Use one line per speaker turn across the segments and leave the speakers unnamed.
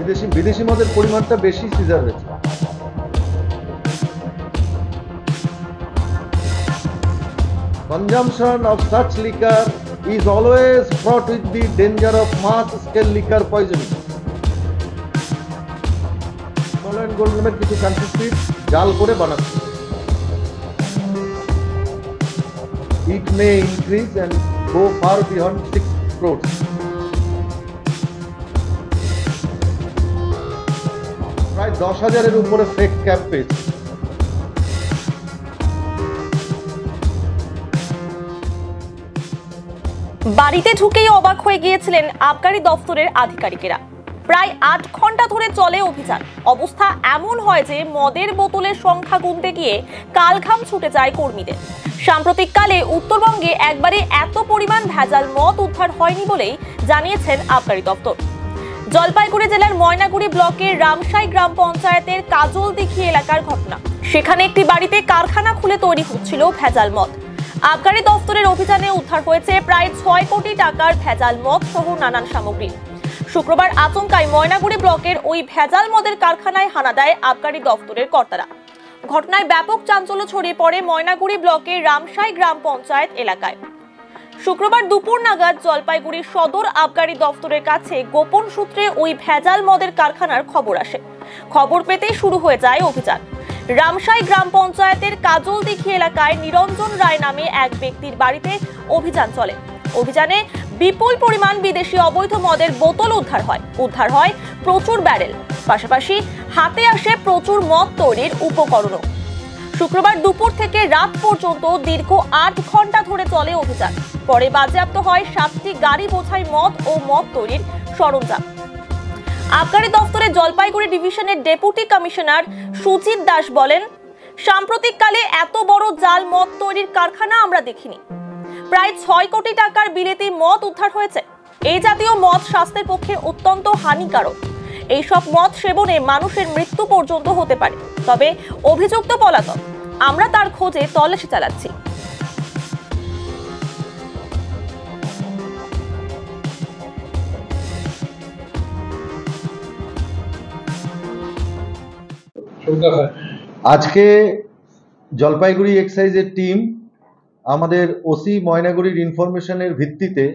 বিদেশি মদের পরিমাণটা বেশি সিজার হয়েছে। Consumption of such liquor is always fraught with the danger of mass-scale liquor poisoning. গোল্ডেনের কিছু কান্ট্রি জাল করে বানাচ্ছে। It may increase and go far beyond 6 crores. প্রায় 10,000-এর উপরে ফেক ক্যাপ পেয়েছে।
বাড়িতে ঢুকেই অবাক হয়ে গিয়েছিলেন আবকারি দফতরের আধিকারিকেরা। প্রায় 8 ঘন্টা ধরে চলে অভিযান। অবস্থা এমন হয় যে মদের বোতলের সংখ্যা গুনতে গিয়ে কালঘাম ছুটে যায় কর্মীদের। সাম্প্রতিককালে উত্তরবঙ্গে একবারে এত পরিমাণ ভেজাল মদ উদ্ধার হয়নি বলেই জানিয়েছেন আবকারি দফতর। জলপাইগুড়ি জেলার ময়নাগুড়ি ব্লকের রামসাই গ্রাম পঞ্চায়েতের কাজলদিঘি এলাকার ঘটনা। সেখানে একটি বাড়িতে কারখানা খুলে তৈরি হচ্ছিল ভেজাল মদ। আবকারি দফতরের অভিযানে উদ্ধার হয়েছে প্রায় 6 কোটি টাকার ভেজাল মদ সহ নানান সামগ্রী। শুক্রবার আচমকায় ময়নাগুড়ি ব্লকের ওই ভেজাল মদের কারখানায় হানা দেয় আবকারি দফতরের কর্তারা। ঘটনায় ব্যাপক চাঞ্চল্য ছড়িয়ে পড়ে ময়নাগুড়ি ব্লকের রামসাই গ্রাম পঞ্চায়েত এলাকায়। শুক্রবার দুপুর নাগাদ জলপাইগুড়ি সদর আবকারি দফতরের কাছে গোপন সূত্রে ওই ভেজাল মদের কারখানার খবর আসে। খবর পেতেই শুরু হয়ে যায় অভিযান। রামসাই গ্রাম পঞ্চায়েতের কাজলদিঘি এলাকায় নিরঞ্জন রায় নামে এক ব্যক্তির বাড়িতে অভিযান চলে। অভিযানে বিপুল পরিমাণ বিদেশি অবৈধ মদের বোতল উদ্ধার হয় প্রচুর ব্যারেল, পাশাপাশি হাতে আসে প্রচুর মদ তৈরির উপকরণও। শুক্রবার দুপুর থেকে রাত পর্যন্ত দীর্ঘ 8 ঘন্টা ধরে চলে অভিযান। পরে বাজেয়াপ্ত হয় 7টি গাড়ি বোঝাই মদ ও মদ তৈরির সরঞ্জাম। আবকারি দফতরের জলপাইগুড়ি ডিভিশনের ডেপুটি কমিশনার সুজিত দাস বলেন, সাম্প্রতিককালে এত বড় জাল মদ তৈরির কারখানা আমরা দেখিনি। প্রায় 6 কোটি টাকার বিলেতি মদ উদ্ধার হয়েছে। এই জাতীয় মদ স্বাস্থ্যের পক্ষে অত্যন্ত হানিকারক। এইসব মদ সেবনে মানুষের মৃত্যু পর্যন্ত হতে পারে। তবে অভিযুক্ত পলাতক, আমরা তার খোঁজে তল্লাশি চালাচ্ছি।
আজকে জলপাইগুড়ি এক্সাইজের টিম আমাদের ওসি ময়নাগুড়ির ইনফরমেশনের ভিত্তিতে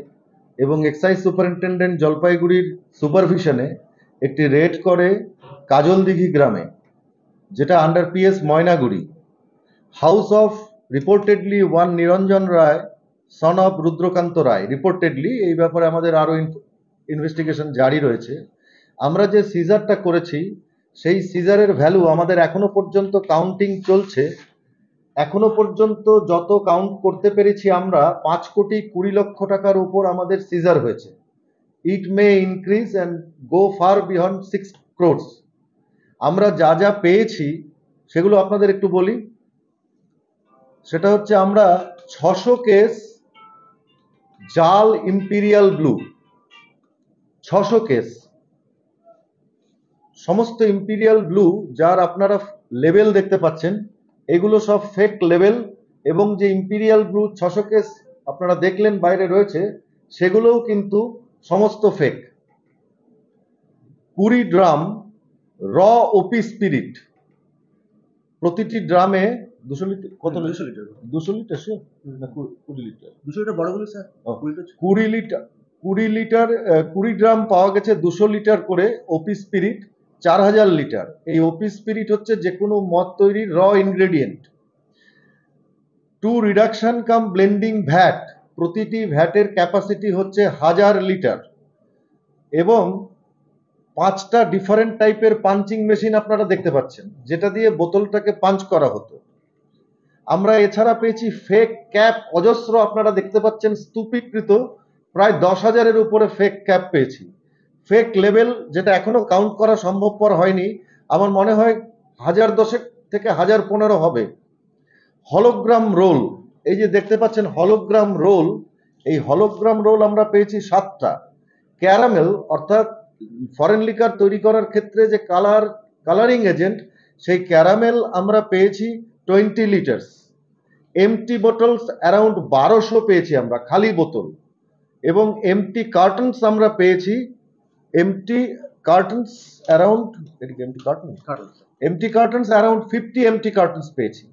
এবং এক্সাইজ সুপারিনটেন্ডেন্ট জলপাইগুড়ির সুপারভিশনে একটি রেড করে কাজলদিঘি গ্রামে, যেটা under PS Maynaguri, house of reportedly one Niranjan Roy son of Rudrakanta Roy. Reportedly এই ব্যাপারে আমাদের আরও ইনভেস্টিগেশন জারি রয়েছে। আমরা যে সিজারটা করেছি সেই সিজারের ভ্যালু আমাদের এখনো পর্যন্ত কাউন্টিং চলছে। এখনো পর্যন্ত যত কাউন্ট করতে পেরেছি আমরা 5 কোটি 20 লক্ষ টাকার উপর আমাদের সিজার হয়েছে। It may increase and go far beyond 6 crores। আমরা যা যা পেয়েছি সেগুলো আপনাদের একটু বলি। সেটা হচ্ছে আমরা 600 কেস জাল ইম্পিরিয়াল ব্লু, 600 কেস। সমস্ত ইম্পিরিয়াল ব্লু যার আপনারা লেবেল দেখতে পাচ্ছেন এগুলো সব ফেক লেবেল, এবং যে ইম্পিরিয়াল ব্লু 600 কেস আপনারা দেখলেন বাইরে রয়েছে সেগুলোও কিন্তু সমস্ত ফেক। 20 ড্রাম র ওপি স্পিরিট, প্রতিটি ড্রামে 200 লিটার, কত 200 লিটার, 200 লিটার সে না 20 লিটার, 200 লিটার বড়গুলো স্যার, 20 লিটার, 20 ড্রাম পাওয়া গেছে। 200 লিটার করে ওপি স্পিরিট, 4000 লিটার। এই ওপি স্পিরিট হচ্ছে যে কোনো মদ তৈরির র ইনগ্রেডিয়েন্ট। 2 রিডাকশন কাম ব্লেন্ডিং ভ্যাট, প্রতিটি ভ্যাটের ক্যাপাসিটি হচ্ছে 1000 লিটার, এবং 5টা ডিফারেন্ট টাইপের পাঞ্চিং মেশিন আপনারা দেখতে পাচ্ছেন যেটা দিয়ে বোতলটাকে পাঞ্চ করা হতো। আমরা এছাড়া পেয়েছি ফেক ক্যাপ অজস্র, আপনারা দেখতে পাচ্ছেন স্তূপীকৃত প্রায় 10,000-এর উপরে ফেক ক্যাপ পেয়েছি। ফেক লেভেল যেটা এখনো কাউন্ট করা সম্ভবপর হয়নি, আমার মনে হয় 1010 থেকে 1015 হবে। হলোগ্রাম রোল, এই যে দেখতে পাচ্ছেন হলোগ্রাম রোল, এই হলোগ্রাম রোল আমরা পেয়েছি 7টা। ক্যারামেল অর্থাৎ ফরেন লিকার তৈরি করার ক্ষেত্রে যে কালারিং এজেন্ট, সেই ক্যারামেল আমরা পেয়েছি 20 লিটার্স। এমটি বোতলস অ্যারাউন্ড 1200 পেয়েছি আমরা, খালি বোতল, এবং এমটি কার্টনস আমরা পেয়েছি empty cartons around empty cartons around 50 empty cartons পেয়েছি।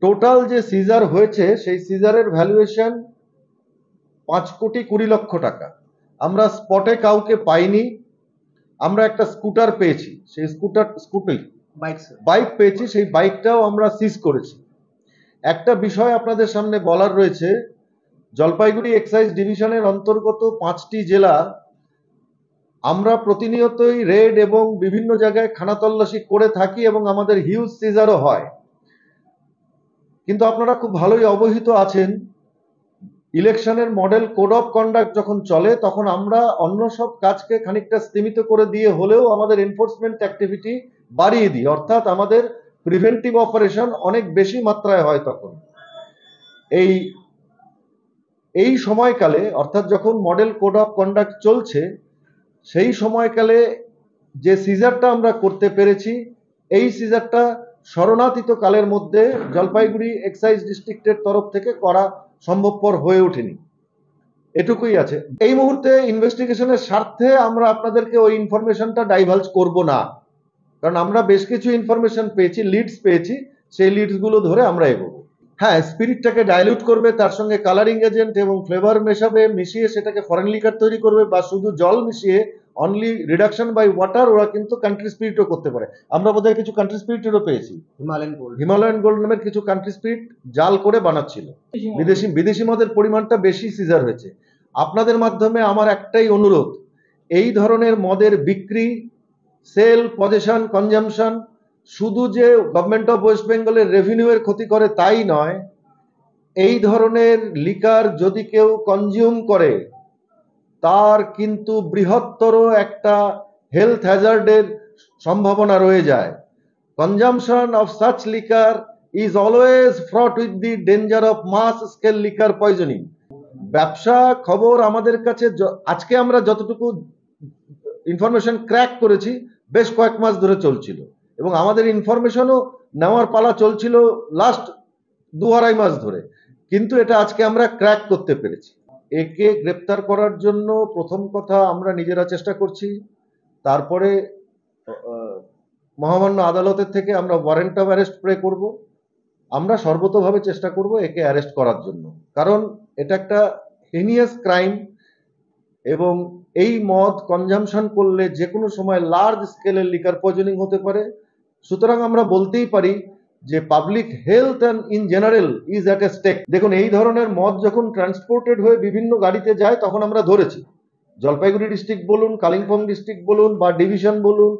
টোটাল যে সিজার হয়েছে সেই সিজারের ভ্যালুয়েশন 5,20,00,000 টাকা। আমরা স্পটে কাউকে পাইনি। আমরা একটা স্কুটার পেয়েছি, সেই বাইক পেয়েছি, সেই বাইকটাও আমরা সিজ করেছি। একটা বিষয় আপনাদের সামনে বলার রয়েছে, জলপাইগুড়ি এক্সাইজ ডিভিশনের অন্তর্গত 5টি জেলা আমরা প্রতিনিয়তই রেড এবং বিভিন্ন জায়গায় খানা তল্লাশি করে থাকি এবং আমাদের হিউজ সিজারও হয়। কিন্তু আপনারা খুব ভালোই অবহিত আছেন, ইলেকশনের মডেল কোড অফ কন্ডাক্ট যখন চলে তখন আমরা অন্য সব কাজকে খানিকটা স্তীমিত করে দিয়ে হলেও আমাদের এনফোর্সমেন্ট অ্যাক্টিভিটি বাড়িয়ে দিই, অর্থাৎ আমাদের প্রিভেন্টিভ অপারেশন অনেক বেশি মাত্রায় হয়। তখন এই সময়কালে, অর্থাৎ যখন মডেল কোড অফ কন্ডাক্ট চলছে, সেই সময়কালে যে সিজারটা আমরা করতে পেরেছি, এই সিজারটা শরণাতীত কালের মধ্যে জলপাইগুড়ি এক্সাইজ ডিস্ট্রিক্টের তরফ থেকে করা সম্ভবপর হয়ে ওঠেনি। এটুকুই আছে। এই মুহূর্তে ইনভেস্টিগেশনের স্বার্থে আমরা আপনাদেরকে ওই ইনফরমেশনটা ডাইভালজ করব না, কারণ আমরা বেশ কিছু ইনফরমেশন পেয়েছি, লিডস পেয়েছি, সেই লিডসগুলো ধরে আমরা এগোবো। হ্যাঁ, স্পিরিটটাকে ডাইলিউট করবে, তার সঙ্গে কালারিং এজেন্ট এবং ফ্লেভার মেশাবে, মিশিয়ে সেটাকে ফরেন লিকার তৈরি করবে, বা শুধু জল মিশিয়ে অনলি রিডাকশন বাই ওয়াটার, ওরা কিন্তু কান্ট্রি স্পিরিটও করতে পারে। আমরা বোধহয় কিছু কান্ট্রি স্পিরিটেরও পেয়েছি, হিমালয়ান গোল্ড নামের কিছু কান্ট্রি স্পিরিট জাল করে বানাচ্ছিল। বিদেশি মদের পরিমাণটা বেশি সিজার হয়েছে। আপনাদের মাধ্যমে আমার একটাই অনুরোধ, এই ধরনের মদের বিক্রি, সেল, পজেশন, কনজামশন শুধু যে গভর্নমেন্ট অফ ওয়েস্ট বেঙ্গলের রেভিনিউয়ের ক্ষতি করে তাই নয়, এই ধরনের লিকার যদি কেউ কনজিউম করে তার কিন্তু বৃহত্তর একটা হেলথ হ্যাজার্ডের সম্ভাবনা রয়ে যায়। Consumption of such liquor is always fraught with the danger of mass scale liquor poisoning. ব্যবসা খবর আমাদের কাছে আজকে আমরা যতটুকু ইনফরমেশন ক্র্যাক করেছি বেশ কয়েক মাস ধরে চলছিল, এবং আমাদের ইনফরমেশনও নেওয়ার পালা চলছিল লাস্ট 2-2.5 মাস ধরে, কিন্তু এটা আজকে আমরা ক্র্যাক করতে পেরেছি। একে গ্রেপ্তার করার জন্য প্রথম কথা আমরা নিজেরা চেষ্টা করছি, তারপরে মহামান্য আদালতের থেকে আমরা ওয়ারেন্ট অফ অ্যারেস্ট প্রে করব। আমরা সর্বতোভাবে চেষ্টা করব একে অ্যারেস্ট করার জন্য, কারণ এটা একটা হিনিয়াস ক্রাইম, এবং এই মদ কনজামশন করলে যে কোনো সময় লার্জ স্কেলের লিকার পয়জনিং হতে পারে। সুতরাং আমরা বলতেই পারি যে public health and in general is at a stake. দেখুন, এই ধরনের মদ যখন ট্রান্সপোর্টেড হয়ে বিভিন্ন গাড়িতে যায় তখন আমরা ধরেছি, জলপাইগুড়ি ডিস্ট্রিক্ট বলুন, কালিম্পং ডিস্ট্রিক্ট বলুন, বা ডিভিশন বলুন,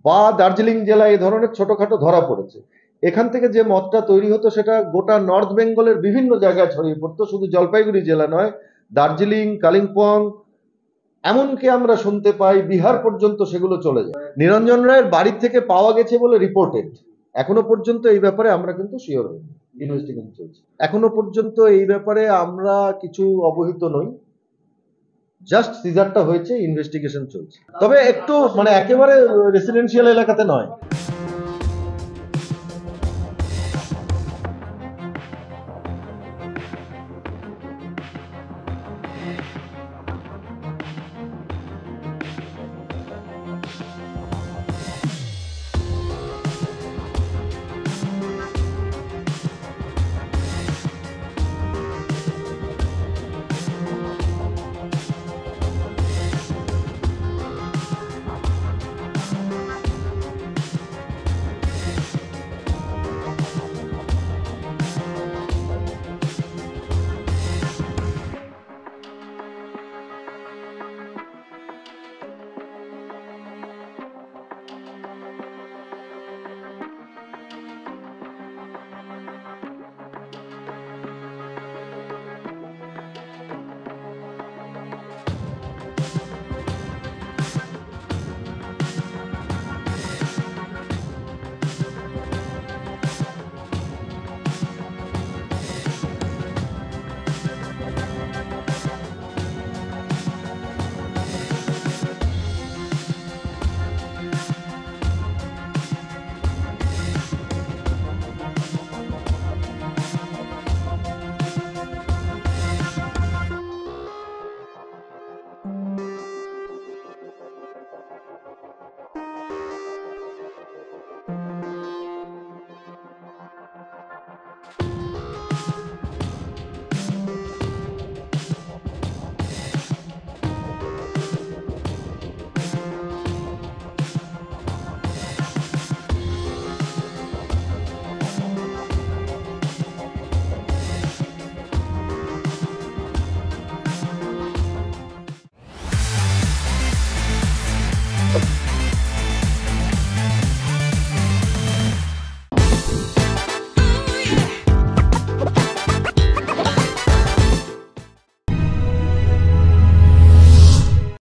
বা দার্জিলিং জেলায় এই ধরনের ছোটখাটো ধরা পড়েছে। এখান থেকে যে মদটা তৈরি হতো সেটা গোটা নর্থ বেঙ্গলের বিভিন্ন জায়গায় ছড়িয়ে পড়তো, শুধু জলপাইগুড়ি জেলা নয়, দার্জিলিং, কালিম্পং, এমনকি আমরা শুনতে পাই বিহার পর্যন্ত সেগুলো চলে যায়। নিরঞ্জন রায়ের বাড়ির থেকে পাওয়া গেছে বলে রিপোর্টেড, এখনো পর্যন্ত এই ব্যাপারে আমরা কিন্তু শিওর হই, ইনভেস্টিগেশন চলছে। এখনো পর্যন্ত এই ব্যাপারে আমরা কিছু অবহিত নই, জাস্ট সিজারটা হয়েছে, ইনভেস্টিগেশন চলছে। তবে একটু একেবারে রেসিডেন্সিয়াল এলাকাতে নয়।